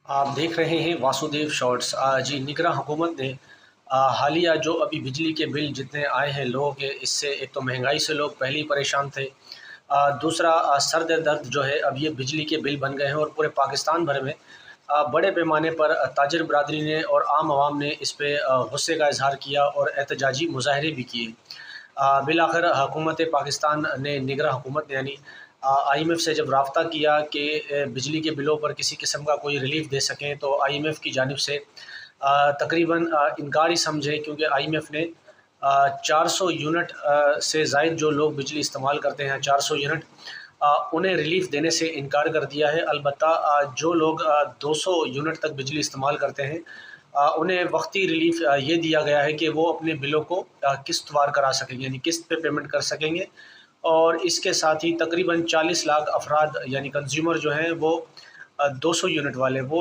आप देख रहे हैं वासुदेव शॉर्ट्स। जी, निगरां हुकूमत ने हालिया जो अभी बिजली के बिल जितने आए हैं लोगों के, इससे एक तो महंगाई से लोग पहले ही परेशान थे। दूसरा सर दर्द जो है, अब ये बिजली के बिल बन गए हैं और पूरे पाकिस्तान भर में बड़े पैमाने पर ताजिर बरादरी ने और आम आवाम ने इस पे गुस्से का इजहार किया और एहतजाजी मुजाहरे भी किए। बिलाखिर हुकूमत पाकिस्तान ने, निगरां हुकूमत ने यानी IMF से जब राब्ता किया कि बिजली के बिलों पर किसी किस्म का कोई रिलीफ दे सकें, तो IMF की जानिब से तकरीबन इनकार ही समझे, क्योंकि IMF ने 400 यूनिट से ज़ायद जो लोग बिजली इस्तेमाल करते हैं, 400 यूनिट, उन्हें रिलीफ देने से इनकार कर दिया है। अलबत्ता जो लोग 200 यूनिट तक बिजली इस्तेमाल करते हैं, उन्हें वक्ती रिलीफ ये दिया गया है कि वो अपने बिलों को किस्तवार करा सकेंगे, यानी किस्त पे पेमेंट कर सकेंगे। और इसके साथ ही तकरीबन 40 लाख अफराद यानी कंज्यूमर जो हैं वो 200 यूनिट वाले, वो